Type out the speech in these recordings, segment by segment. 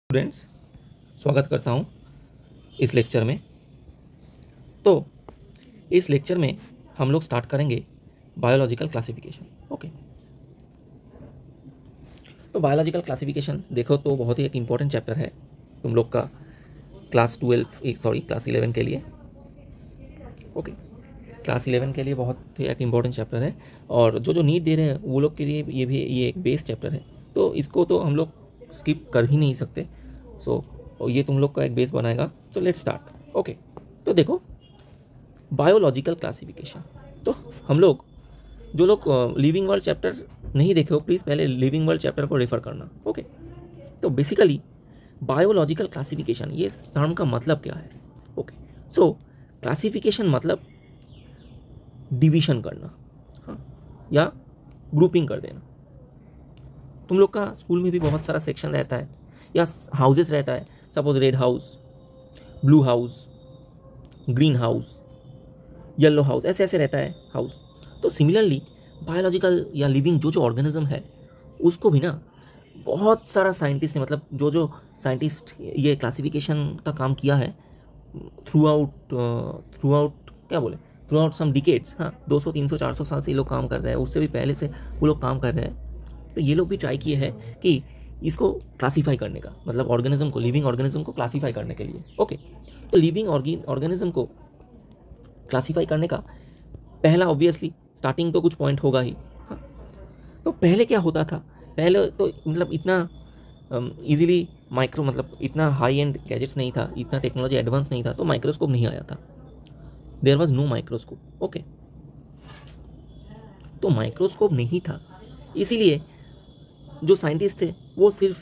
Students, स्वागत करता हूं इस लेक्चर में। तो इस लेक्चर में हम लोग स्टार्ट करेंगे बायोलॉजिकल क्लासिफिकेशन। ओके, तो बायोलॉजिकल क्लासिफिकेशन देखो तो बहुत ही एक इम्पॉर्टेंट चैप्टर है तुम लोग का क्लास 11 के लिए। ओके, क्लास 11 के लिए बहुत ही एक इम्पॉर्टेंट चैप्टर है और जो नीट दे रहे हैं वो लोग के लिए ये एक बेस चैप्टर है, तो इसको तो हम लोग स्किप कर ही नहीं सकते। सो ये तुम लोग का एक बेस बनाएगा। So let's start. ओके, तो देखो बायोलॉजिकल क्लासिफिकेशन, तो हम लोग जो लोग लिविंग वर्ल्ड चैप्टर नहीं देखे हो प्लीज़ पहले लिविंग वर्ल्ड चैप्टर को रेफर करना। ओके, तो बेसिकली बायोलॉजिकल क्लासिफिकेशन ये टर्म का मतलब क्या है। ओके, सो क्लासिफिकेशन मतलब डिवीजन करना, हाँ, या ग्रुपिंग कर देना। तुम लोग का स्कूल में भी बहुत सारा सेक्शन रहता है या हाउसेस रहता है, suppose red house, blue house, green house, yellow house, ऐसे ऐसे रहता है हाउस। तो सिमिलरली बायोलॉजिकल या लिविंग जो ऑर्गेनिज्म है उसको भी ना बहुत सारा साइंटिस्ट ने, मतलब जो साइंटिस्ट ये क्लासिफिकेशन का काम किया है थ्रू आउट सम डिकेड्स, हाँ, 200 300 400 साल से ये लोग काम कर रहे हैं, उससे भी पहले से वो लोग काम कर रहे हैं। तो ये लोग भी ट्राई किए हैं कि इसको क्लासीफाई करने का, मतलब ऑर्गेनिज्म को, लिविंग ऑर्गेनिज्म को क्लासीफाई करने के लिए। ओके, तो लिविंग ऑर्गेनिज्म को क्लासीफाई करने का पहला ऑब्वियसली स्टार्टिंग तो कुछ पॉइंट होगा ही, हाँ। तो पहले क्या होता था, पहले तो मतलब इतना इजीली मतलब इतना हाई एंड गैजेट्स नहीं था, इतना टेक्नोलॉजी एडवांस नहीं था, तो माइक्रोस्कोप नहीं आया था। There was no microscope. Okay, तो माइक्रोस्कोप नहीं था, इसीलिए जो साइंटिस्ट थे वो सिर्फ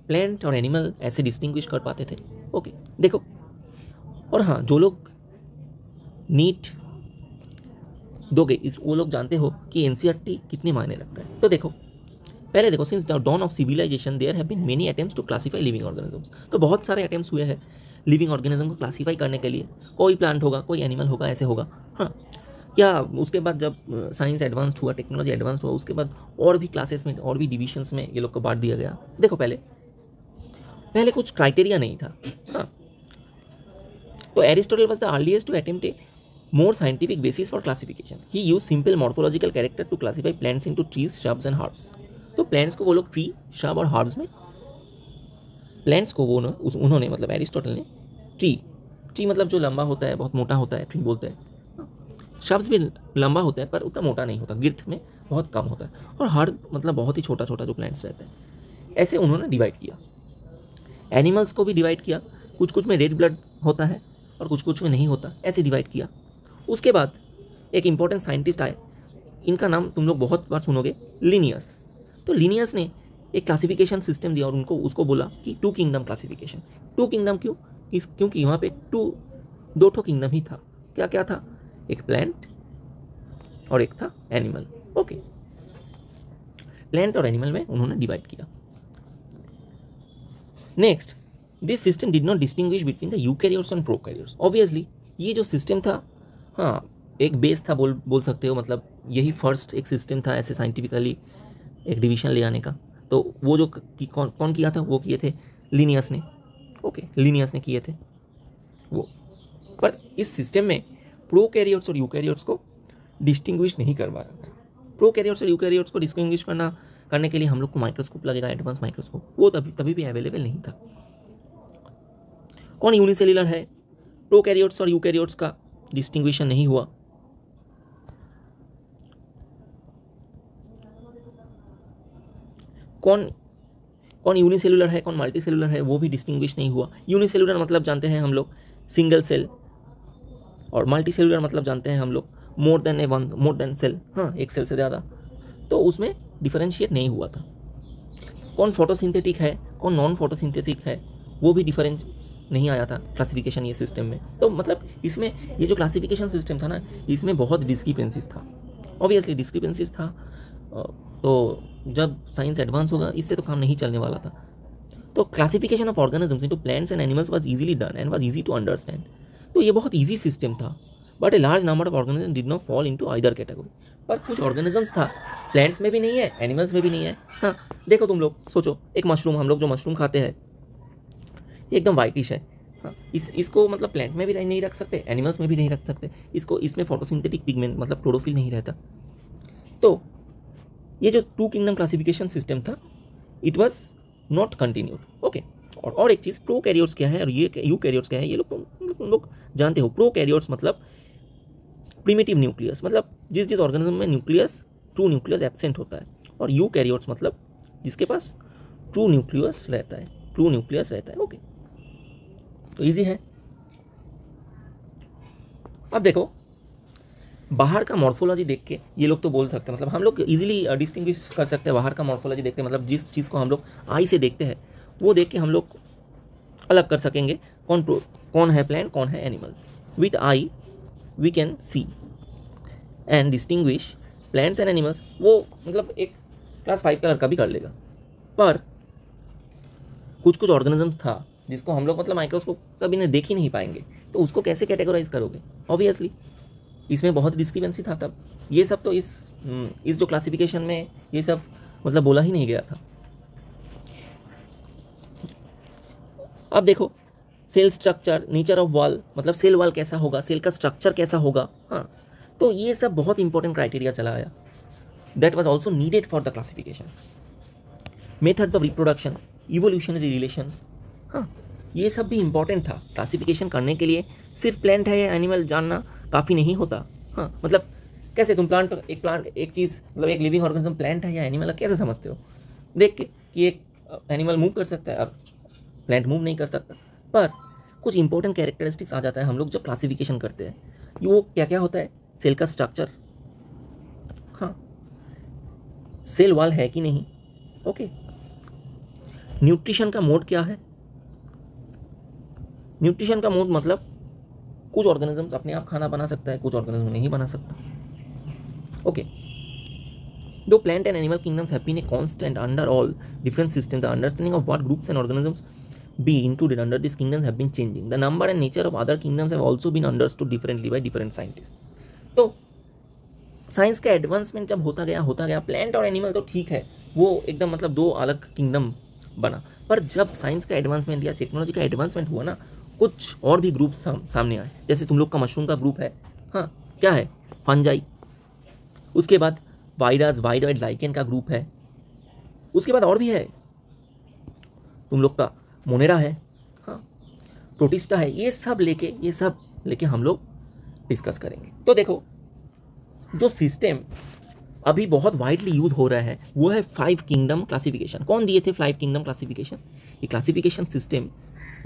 प्लांट और एनिमल ऐसे डिस्टिंग्विश कर पाते थे। ओके, देखो, और हाँ, जो लोग नीट दोगे वो लोग जानते हो कि एनसीईआरटी कितने मायने रखता है। तो देखो, पहले देखो, since the dawn of civilization there have been many attempts to classify living organisms. तो बहुत सारे अटेम्प्ट्स हुए हैं लिविंग ऑर्गेनिज्म को क्लासीफाई करने के लिए। कोई प्लांट होगा, कोई एनिमल होगा, ऐसे होगा, हाँ। या उसके बाद जब साइंस एडवांस्ड हुआ, टेक्नोलॉजी एडवांस्ड हुआ, उसके बाद और भी क्लासेस में और भी डिविजन्स में ये लोग को बांट दिया गया। देखो, पहले कुछ क्राइटेरिया नहीं था, हाँ। तो Aristotle was the earliest to attempt a more scientific basis for classification. He used simple morphological character to classify plants into trees, shrubs and herbs. तो plants को वो लोग tree, shrub और herbs में, plants को उन्होंने मतलब एरिस्टोटल ने tree मतलब जो लंबा होता है, बहुत मोटा होता है, tree बोलते हैं। shrubs भी लंबा होता है पर उतना मोटा नहीं होता, गिर्थ में बहुत कम होता है, और herb मतलब बहुत ही छोटा छोटा जो plants रहता है। ऐसे उन्होंने डिवाइड किया। एनिमल्स को भी डिवाइड किया, कुछ में रेड ब्लड होता है और कुछ में नहीं होता, ऐसे डिवाइड किया। उसके बाद एक इम्पॉर्टेंट साइंटिस्ट आए, इनका नाम तुम लोग बहुत बार सुनोगे, लिनियस। तो लिनियस ने एक क्लासिफिकेशन सिस्टम दिया और उसको बोला कि 2 किंगडम क्लासिफिकेशन। 2 किंगडम क्यों? क्योंकि वहाँ पे 2 किंगडम ही था। क्या क्या था? एक प्लांट और एक था एनिमल। ओके, प्लांट और एनिमल में उन्होंने डिवाइड किया। Next, this system did not distinguish between the eukaryotes and prokaryotes. Obviously ये जो सिस्टम था, हाँ, एक बेस था, बोल सकते हो, मतलब यही फर्स्ट एक सिस्टम था ऐसे साइंटिफिकली एक डिवीजन ले आने का। तो वो जो कौन किया था, वो किए थे लिनियस ने। ओके, लिनियस ने किए थे वो। पर इस सिस्टम में प्रोकैरियोट्स और यूकैरियोट्स को डिस्टिंग्विश नहीं करवा रहा था। प्रोकैरियोट्स और यूकैरियोट्स को डिस्टिंग्विश करने के लिए हम लोग को माइक्रोस्कोप लगेगा, एडवांस माइक्रोस्कोप, वो तभी भी अवेलेबल नहीं था। कौन यूनिसेल्युलर है? प्रोकैरियोट्स और यूकैरियोट्स का डिस्टिंग्विशन नहीं हुआ। कौन यूनिसेल्युलर है, कौन मल्टीसेल्युलर है, वो भी डिस्टिंग्विश नहीं हुआ। यूनिसेल्युलर मतलब जानते हैं हम लोग सिंगल सेल, और मल्टीसेल्युलर मतलब जानते हैं हम लोग मोर देन सेल, हाँ, एक सेल से ज़्यादा। तो उसमें डिफरेंशिएट नहीं हुआ था। कौन फोटोसिंथेटिक है, कौन नॉन फोटोसिंथेटिक है, वो भी डिफरेंस नहीं आया था क्लासिफिकेशन ये सिस्टम में। तो मतलब इसमें ये जो क्लासिफिकेशन सिस्टम था ना, इसमें बहुत डिस्क्रिपेंसीज था, ऑब्वियसली डिस्क्रिपेंसीज था। तो जब साइंस एडवांस होगा इससे तो काम नहीं चलने वाला था। तो classification of organisms into plants and animals was easily done and was easy to understand. तो ये बहुत ईजी सिस्टम था, but a large number of organism did not fall into either category. पर कुछ ऑर्गेनिजम्स था, प्लांट्स में भी नहीं है, एनिमल्स में भी नहीं है। हाँ, देखो तुम लोग सोचो, एक मशरूम, हम लोग जो मशरूम खाते हैं, ये एकदम वाइटिश है। हाँ, इसको मतलब प्लांट में भी नहीं रख सकते, एनिमल्स में भी नहीं रख सकते, इसमें फोटोसिंथेटिक पिगमेंट मतलब क्लोरोफिल नहीं रहता। तो ये जो 2 किंगडम क्लासिफिकेशन सिस्टम था, it was not continued. Okay, और एक चीज़, प्रोकैरियोट्स क्या है और ये यूकैरियोट्स क्या है, ये लोग जानते हो। प्रोकैरियोट्स मतलब प्रिमिटिव न्यूक्लियस, मतलब जिस ऑर्गेनिज्म में न्यूक्लियस, ट्रू न्यूक्लियस एब्सेंट होता है, और यूकैरियोट्स मतलब जिसके पास ट्रू न्यूक्लियस रहता है। ओके, तो इजी है। अब देखो, बाहर का मॉर्फोलॉजी देख के ये लोग तो बोल सकते हैं, मतलब हम लोग इजीली डिस्टिंग्विश कर सकते हैं बाहर का मॉर्फोलॉजी देखते हैं, मतलब जिस चीज़ को हम लोग आई से देखते हैं वो देख के हम लोग अलग कर सकेंगे कौन है प्लांट, कौन है animal. With eye we can see and distinguish plants and animals. वो मतलब एक क्लास 5 का लड़का भी कर लेगा, पर कुछ ऑर्गेनिजम्स था जिसको हम लोग मतलब माइक्रोस्कोप कभी ने देख ही नहीं पाएंगे, तो उसको कैसे कैटेगराइज करोगे? ऑब्वियसली इसमें बहुत डिस्क्रिपेंसी था तब। ये सब तो इस जो क्लासिफिकेशन में ये सब मतलब बोला ही नहीं गया था। अब देखो, cell structure, nature of wall, मतलब सेल वॉल कैसा होगा, सेल का स्ट्रक्चर कैसा होगा। हाँ, तो ये सब बहुत इंपॉर्टेंट क्राइटेरिया चला आया, that was also needed for the classification. Methods of reproduction, evolutionary relation, हाँ, ये सब भी इंपॉर्टेंट था क्लासिफिकेशन करने के लिए। सिर्फ प्लांट है या एनिमल जानना काफ़ी नहीं होता। हाँ, मतलब कैसे तुम एक चीज़ मतलब एक लिविंग ऑर्गेनिज्म प्लांट है या एनिमल है कैसे समझते हो? देख के कि एक एनिमल मूव कर सकता है और प्लांट मूव नहीं कर सकता। पर कुछ इंपॉर्टेंट कैरेक्टरिस्टिक्स आ जाता है हम लोग जब क्लासिफिकेशन करते हैं। वो क्या क्या होता है? सेल का स्ट्रक्चर, हाँ, सेल वॉल है कि नहीं, ओके। न्यूट्रिशन का मोड क्या है? न्यूट्रिशन का मोड मतलब कुछ ऑर्गेनिजम्स अपने आप खाना बना सकता है, कुछ ऑर्गेनिज्म नहीं बना सकता, okay. Two plant and animal kingdoms have been a constant under all different systems, the understanding of what groups and organisms be included under these kingdoms have been changing. The number and nature of other kingdoms have also been understood differently by different scientists. तो science का advancement जब होता गया, plant और animal तो ठीक है, वो एकदम मतलब 2 अलग किंगडम बना। पर जब साइंस का एडवांसमेंट या टेक्नोलॉजी का एडवांसमेंट हुआ ना, कुछ और भी ग्रुप सामने आए। जैसे तुम लोग का मशरूम का ग्रुप है, हाँ, क्या है? फंजाई। उसके बाद वाइड लाइकेन का ग्रुप है। उसके बाद और भी है, तुम लोग का मोनेरा है, हाँ, प्रोटिस्टा है। ये सब लेके हम लोग डिस्कस करेंगे। तो देखो, जो सिस्टम अभी बहुत वाइडली यूज हो रहा है वो है 5 किंगडम क्लासिफिकेशन। कौन दिए थे 5 किंगडम क्लासिफिकेशन? ये क्लासिफिकेशन सिस्टम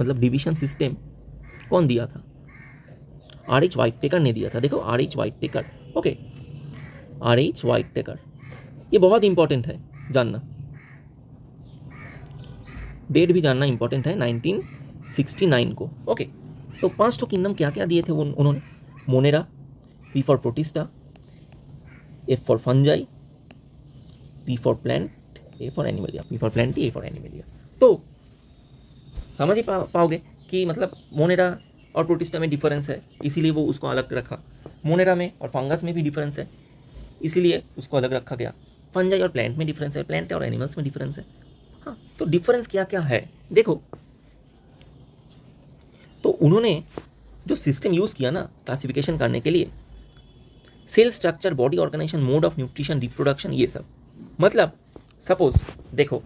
मतलब डिवीजन सिस्टम कौन दिया था? R.H. Whittaker ने दिया था। देखो, R.H. Whittaker, okay, R.H. Whittaker, ये बहुत इंपॉर्टेंट है जानना, डेट भी जानना इंपॉर्टेंट है, 1969 को, ओके। तो 5 तो किंगडम क्या क्या दिए थे उन्होंने? Monera, P for protista, F for fungi, P for plant, A for Animalia, P for Plantae, A for Animalia. तो समझ ही पाओगे कि मतलब मोनेरा और प्रोटिस्टा में डिफरेंस है, इसीलिए वो उसको अलग रखा। मोनेरा में और फंगस में भी डिफरेंस है, इसीलिए उसको अलग रखा गया। फंजाई और प्लांट में डिफरेंस है, प्लांट और एनिमल्स में डिफरेंस है। हाँ, तो डिफरेंस क्या क्या है देखो। तो उन्होंने जो सिस्टम यूज़ किया ना क्लासिफिकेशन करने के लिए, cell structure, body organization, mode of nutrition, reproduction, ये सब। मतलब सपोज देखो,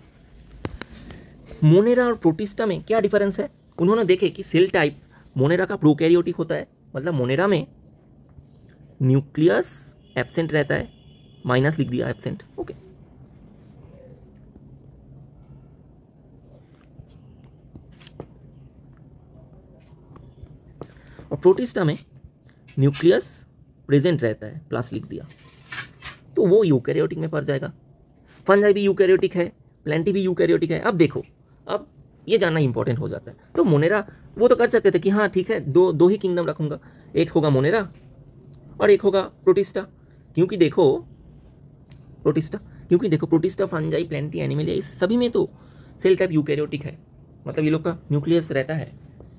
मोनेरा और प्रोटिस्टा में क्या डिफरेंस है? उन्होंने देखे कि सेल टाइप मोनेरा का प्रोकैरियोटिक होता है, मतलब मोनेरा में न्यूक्लियस एब्सेंट रहता है, माइनस लिख दिया एब्सेंट, ओके। और प्रोटिस्टा में न्यूक्लियस प्रेजेंट रहता है, प्लस लिख दिया, तो वो यूकैरियोटिक में पड़ जाएगा। फंजाई भी यूकैरियोटिक है, प्लांटी भी यूकैरियोटिक है। अब देखो, अब ये जानना इंपॉर्टेंट हो जाता है। तो मोनेरा वो तो कर सकते थे कि हाँ ठीक है, दो ही किंगडम रखूंगा, एक होगा मोनेरा और एक होगा प्रोटिस्टा, क्योंकि देखो प्रोटिस्टा, फंजाई, प्लांटी, एनिमलिया, इस सभी में तो सेल टाइप यूकैरियोटिक है, मतलब ये लोग का न्यूक्लियस रहता है।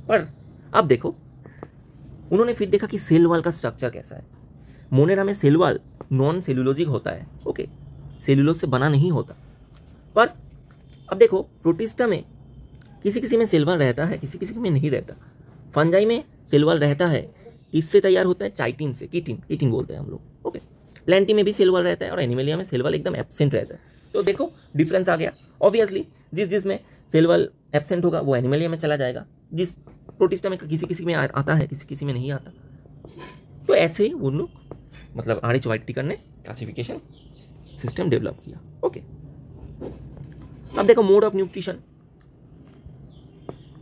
पर अब देखो, उन्होंने फिर देखा कि सेल वॉल का स्ट्रक्चर कैसा है। मोनेरा में सेल वॉल नॉन सेल्यूलोजिक होता है, ओके, सेल्यूलोज से बना नहीं होता। पर अब देखो, प्रोटिस्टा में किसी किसी में सेल वॉल रहता है, किसी किसी में नहीं रहता। फंजाई में सेल वॉल रहता है, किससे तैयार होता है? चाइटिन से, कीटिन बोलते हैं हम लोग। ओके, प्लेंटी में भी सेल वॉल रहता है और एनिमलिया में सेल वॉल एकदम एब्सेंट रहता है। तो देखो डिफरेंस आ गया। ऑब्वियसली जिसमें सेल वॉल एब्सेंट होगा वो एनिमलिया में चला जाएगा, जिस प्रोटिस्टा में किसी किसी में आता है, किसी किसी में नहीं आता। तो ऐसे ही उन लोग मतलब RH व्हाइटकर ने क्लासिफिकेशन सिस्टम डेवलप किया। ओके, अब देखो mode of nutrition.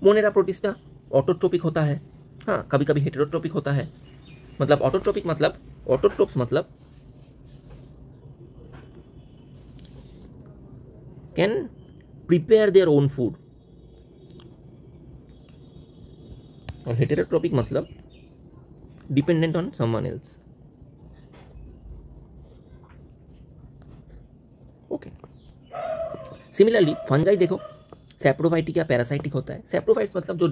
Monera protista autotrophic होता है, हाँ कभी कभी हेटेरोट्रोपिक होता है। मतलब ऑटोट्रोपिक मतलब ऑटोट्रोप्स मतलब can prepare their own food, और हेटेरोट्रोपिक मतलब dependent on someone else. Okay, similarly fungi देखो सैप्रोफाइटिक या पैरासाइटिक होता है। सैप्रोफाइट्स मतलब जो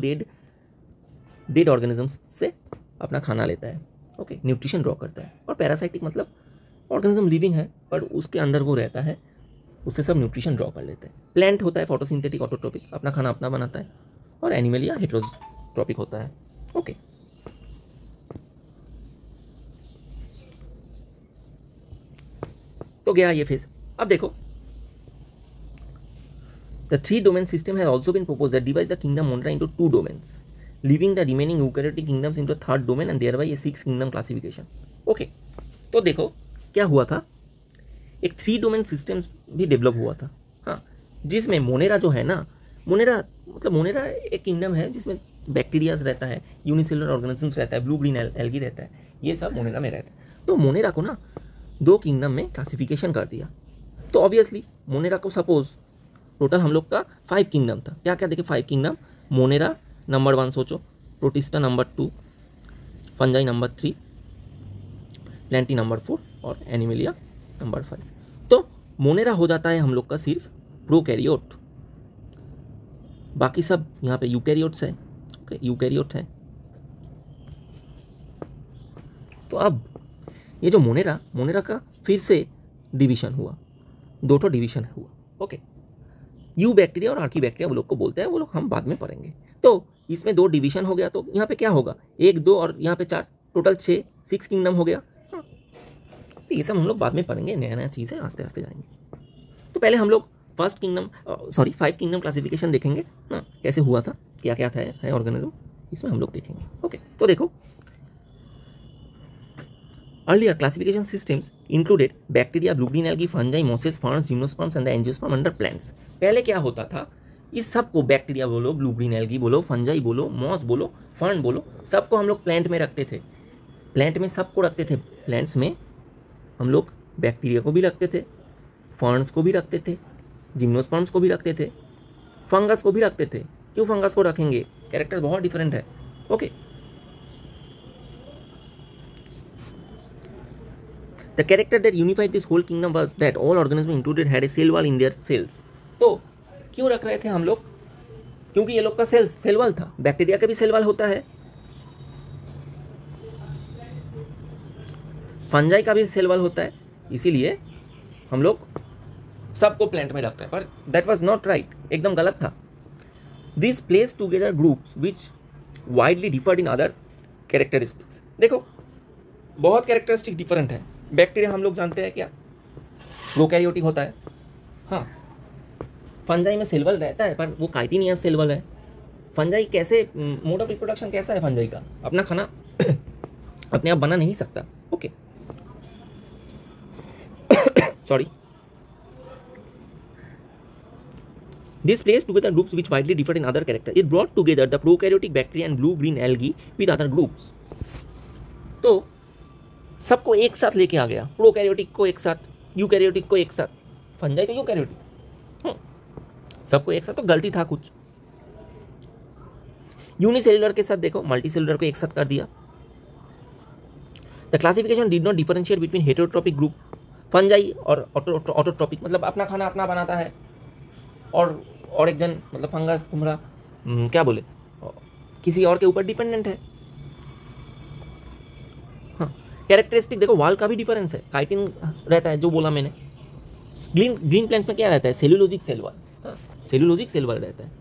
डेड ऑर्गेनिजम्स से अपना खाना लेता है, ओके, न्यूट्रिशन ड्रॉ करता है। और पैरासाइटिक मतलब ऑर्गेनिज्म लिविंग है पर उसके अंदर वो रहता है, उससे सब न्यूट्रिशन ड्रॉ कर लेते हैं। प्लांट होता है फोटोसिंथेटिक ऑटोट्रोपिक, अपना खाना अपना बनाता है। और एनिमलिया हेटेरोट्रोपिक होता है। ओके, तो गया ये फेज। अब देखो the 3-domain system has also been proposed that divides the kingdom Monera into 2 domains, leaving the remaining eukaryotic kingdoms into a 3rd domain and thereby a 6 kingdom classification. Okay, तो देखो क्या हुआ था, एक 3-domain सिस्टम भी develop हुआ था, हाँ, जिसमें मोनेरा जो है ना, मोनेरा एक किंगडम है जिसमें बैक्टीरियाज रहता है, यूनिसेलुलर ऑर्गेनिजम्स रहता है, ब्लू ग्रीन एल्गी रहता है, ये सब मोनेरा में रहता है। तो मोनेरा को ना 2 किंगडम में क्लासिफिकेशन कर दिया। तो ऑब्वियसली मोनेरा को सपोज टोटल हम लोग का 5 किंगडम था। क्या क्या देखे 5 किंगडम, मोनेरा नंबर 1 सोचो, protista number 2, fungi number 3, plenty number 4 और एनिमलिया नंबर 5। तो मोनेरा हो जाता है हम लोग का सिर्फ प्रोकैरियोट, बाकी सब यहाँ पे यूकैरियोट्स है। ओके, यूकैरियोट है। तो अब ये जो मोनेरा का फिर से डिवीजन हुआ, 2 डिवीजन हुआ। ओके, यू बैक्टीरिया और आर्की बैक्टीरिया वो लोग को बोलते हैं, वो लोग हम बाद में पढ़ेंगे। तो इसमें 2 डिवीजन हो गया, तो यहाँ पे क्या होगा, 1 2 और यहाँ पे 4, टोटल 6 किंगडम हो गया। हाँ, तो ये सब हम लोग बाद में पढ़ेंगे, नया नया चीज़ है, आस्ते आस्ते जाएंगे। तो पहले हम लोग 5 किंगडम क्लासिफिकेशन देखेंगे, हाँ कैसे हुआ था, क्या क्या था है ऑर्गेनिज्म, इसमें हम लोग देखेंगे। ओके, तो देखो earlier classification systems included bacteria, blue green algae, fungi, mosses, ferns, gymnosperms and the angiosperm under plants। पहले क्या होता था, इस सब को बैक्टीरिया बोलो, ब्लू ग्रीन एल्गी बोलो, फंजाई बोलो, मॉस बोलो, फर्न बोलो, सबको हम लोग प्लांट में रखते थे। प्लांट में सबको रखते थे। प्लांट्स में हम लोग बैक्टीरिया को भी रखते थे, फर्न्स को भी रखते थे, जिम्नोस्पर्म्स को भी रखते थे, फंगस को भी रखते थे। क्यों फंगस को रखेंगे, कैरेक्टर बहुत डिफरेंट है। Okay, The character that unified this whole kingdom was that all organisms included had a cell wall in their cells। तो क्यों रख रहे थे हम लोग, क्योंकि ये लोग का सेल वॉल था। बैक्टीरिया का भी सेल वॉल होता है, फंजाई का भी सेल वॉल होता है, इसीलिए हम लोग सबको प्लांट में रखते हैं। पर दैट वाज नॉट राइट, एकदम गलत था। This place together groups which widely deferred in other characteristics. देखो बहुत कैरेक्टरिस्टिक डिफरेंट है। बैक्टीरिया हम लोग जानते हैं क्या, प्रोकैरियोटिक होता है, हाँ। फंजाई में सेल वॉल रहता है पर वो काइटिनियस सेल वॉल है। फंजाई कैसे, मोड ऑफ रिप्रोडक्शन कैसा है फंजाई का, अपना खाना अपने आप बना नहीं सकता। Okay, sorry. This placed together groups which widely differed in other characters. It brought together the prokaryotic bacteria and blue-green algae with other groups. तो सबको एक साथ लेके आ गया, प्रोकैरियोटिक को एक साथ, यूकैरियोटिक को एक साथ, फंजाई तो यूकैरियोटिक, सबको एक साथ। तो गलती था कुछ। यूनिसेलुलर के साथ देखो मल्टीसेलुलर को एक साथ कर दिया। The classification did not differentiate between heterotrophic group, fungi और ऑटोट्रोपिक मतलब अपना खाना अपना बनाता है, और एक जन मतलब फंगस तुम्हारा क्या बोले किसी और के ऊपर डिपेंडेंट है। हाँ, कैरेक्टरिस्टिक देखो वाल का भी डिफरेंस है, काइटिन रहता है जो बोला मैंने। ग्रीन प्लांट्स में क्या रहता है, सेलुलोजिक सेल वॉल, हाँ सेलुलोजिक सेल वॉल रहता है।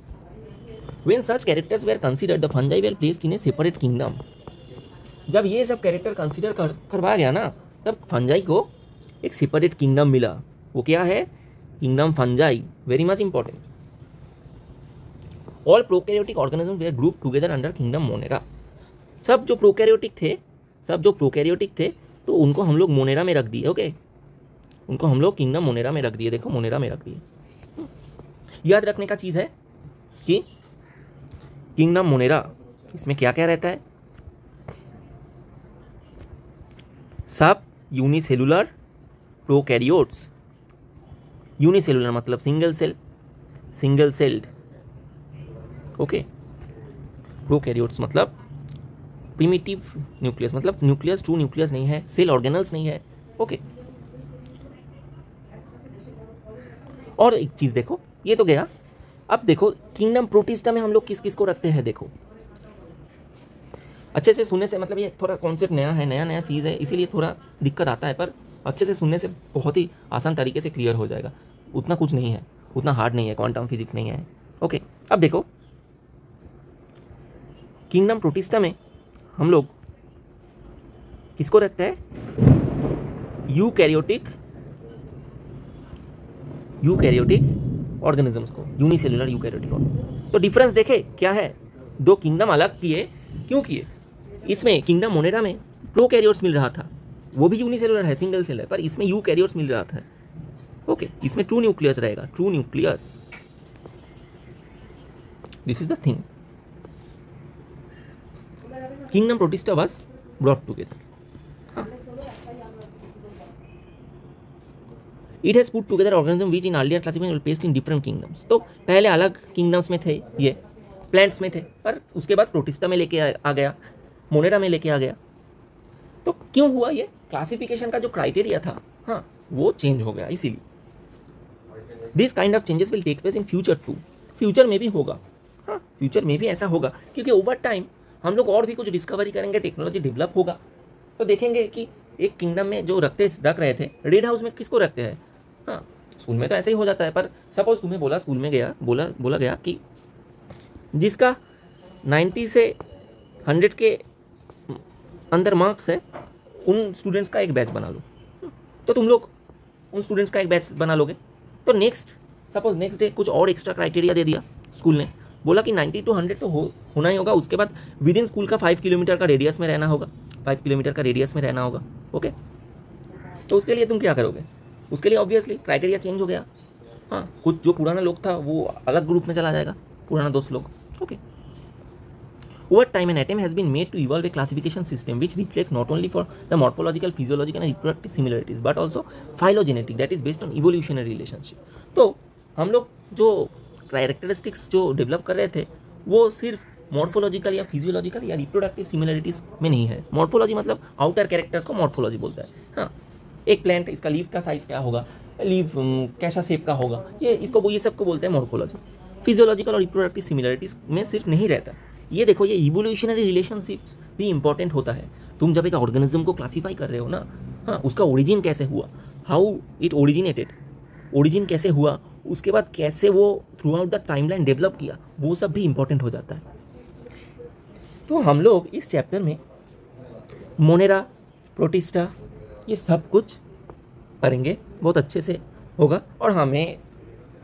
When such characters were considered the fungi were placed in a separate kingdom. जब ये सब कैरेक्टर कंसिडर करवाया गया ना, तब फंजाई को एक सेपरेट किंगडम मिला। वो क्या है? Kingdom fungi, very much important. All prokaryotic organism were group together under kingdom Monera. सब जो प्रोकैरियोटिक थे तो उनको हम लोग मोनेरा में रख दिए। ओके, उनको हम लोग किंगडम मोनेरा में रख दिए। देखो, मोनेरा में रख दिए। याद रखने का चीज़ है कि किंगडम मोनेरा, इसमें क्या क्या रहता है? सब यूनिसेलुलर प्रोकैरियोट्स। यूनिसेलुलर मतलब सिंगल सेल्ड। ओके, प्रोकैरियोट्स मतलब प्रिमिटिव न्यूक्लियस, मतलब न्यूक्लियस ट्रू न्यूक्लियस नहीं है, सेल ऑर्गेनल्स नहीं है। ओके, और एक चीज़ देखो, ये तो गया। अब देखो किंगडम प्रोटिस्टा में हम लोग किस किस को रखते हैं। देखो, अच्छे से सुनने से, मतलब ये थोड़ा कॉन्सेप्ट नया है, नया चीज़ है, इसीलिए थोड़ा दिक्कत आता है, पर अच्छे से सुनने से बहुत ही आसान तरीके से क्लियर हो जाएगा। उतना कुछ नहीं है, उतना हार्ड नहीं है, क्वांटम फिजिक्स नहीं है। ओके, अब देखो किंगडम प्रोटिस्टा में हम लोग किसको रखते हैं? यूकैरियोटिक ऑर्गेनिजम्स को, यूनिसेलुलर यूकैरियोटिक ऑर्गेनिज्म। तो डिफरेंस देखे क्या है? दो किंगडम अलग किए, क्यों किए? इसमें किंगडम मोनेरा में प्रोकैरियोट्स मिल रहा था, वो भी यूनिसेलुलर है, सिंगल सेल है, पर इसमें यूकैरियोट्स मिल रहा था। ओके, इसमें ट्रू न्यूक्लियस रहेगा, true nucleus. This is the thing. Kingdom protista was brought together. It has put together organism which in earlier classification placed in different kingdoms. तो पहले अलग किंगडम्स में थे, ये प्लांट्स में थे, पर उसके बाद प्रोटिस्टा में लेके आ गया, मोनेरा में लेके आ गया। तो क्यों हुआ ये? क्लासिफिकेशन का जो क्राइटेरिया था, हाँ, वो चेंज हो गया। इसीलिए this kind of changes will take place in future too. Future में भी होगा, हाँ, फ्यूचर में भी ऐसा होगा, क्योंकि ओवर टाइम हम लोग और भी कुछ डिस्कवरी करेंगे, टेक्नोलॉजी डेवलप होगा, तो देखेंगे कि एक किंगडम में जो रख रहे थे, रेड हाउस में किसको रखते हैं? हाँ, स्कूल में तो ऐसे ही हो जाता है, पर सपोज तुम्हें बोला स्कूल में बोला गया कि जिसका 90 से 100 के अंदर मार्क्स है, उन स्टूडेंट्स का एक बैच बना लो। तो तुम लोग उन स्टूडेंट्स का एक बैच बना लोगे। तो नेक्स्ट डे कुछ और एक्स्ट्रा क्राइटेरिया दे दिया स्कूल ने, बोला कि 90 to 100 तो होना ही होगा। उसके बाद विद इन स्कूल का 5 किलोमीटर का रेडियस में रहना होगा, 5 किलोमीटर का रेडियस में रहना होगा। ओके, तो उसके लिए तुम क्या करोगे? उसके लिए ऑब्वियसली क्राइटेरिया चेंज हो गया। हाँ, कुछ जो पुराना लोग था वो अलग ग्रुप में चला जाएगा, पुराना दोस्त लोग। Okay, over time an attempt has been made to evolve a classification system which reflects not only for the morphological, physiological and reproductive similarities but also phylogenetic, that is based on evolutionary relationship। तो हम लोग जो characteristics जो develop कर रहे थे वो सिर्फ मॉर्फोलॉजिकल या फिजियोलॉजिकल या रिप्रोडक्टिव सिमिलरिटीज़ में नहीं है। मॉर्फोलॉजी मतलब आउटर कैरेक्टर्स को मॉर्फोलॉजी बोलता है। हाँ, एक प्लांट, इसका लीफ का साइज़ क्या होगा, लीफ कैसा शेप का होगा, ये सबको बोलते हैं मॉर्फोलॉजी। फिजियोलॉजिकल और रिप्रोडक्टिव सिमिलरिटीज़ में सिर्फ नहीं रहता। ये देखो, ये इवोल्यूशनरी रिलेशनशिप्स भी इंपॉर्टेंट होता है। तुम जब एक ऑर्गेनिज्म को क्लासीफाई कर रहे हो ना, हाँ, उसका ओरिजिन कैसे हुआ, हाउ इट ओरिजिनेटेड, ओरिजिन कैसे हुआ, उसके बाद कैसे वो through out the timeline develop किया, वो सब भी इंपॉर्टेंट हो जाता है। तो हम लोग इस चैप्टर में मोनेरा, प्रोटिस्टा, ये सब कुछ पढ़ेंगे, बहुत अच्छे से होगा। और हाँ, मैं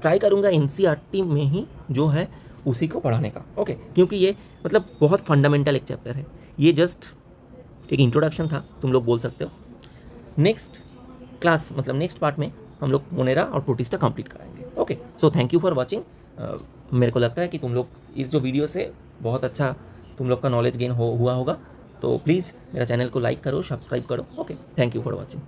ट्राई करूँगा एनसीईआरटी में ही जो है उसी को पढ़ाने का। ओके, क्योंकि ये मतलब बहुत फंडामेंटल एक चैप्टर है। ये जस्ट एक इंट्रोडक्शन था, तुम लोग बोल सकते हो। नेक्स्ट क्लास मतलब नेक्स्ट पार्ट में हम लोग मोनेरा और प्रोटिस्टा कंप्लीट कराएंगे। Okay, so thank you for watching. मेरे को लगता है कि तुम लोग इस जो वीडियो से बहुत अच्छा तुम लोग का नॉलेज गेन हुआ होगा। तो प्लीज़ मेरा चैनल को लाइक करो, सब्सक्राइब करो। Okay, thank you for watching.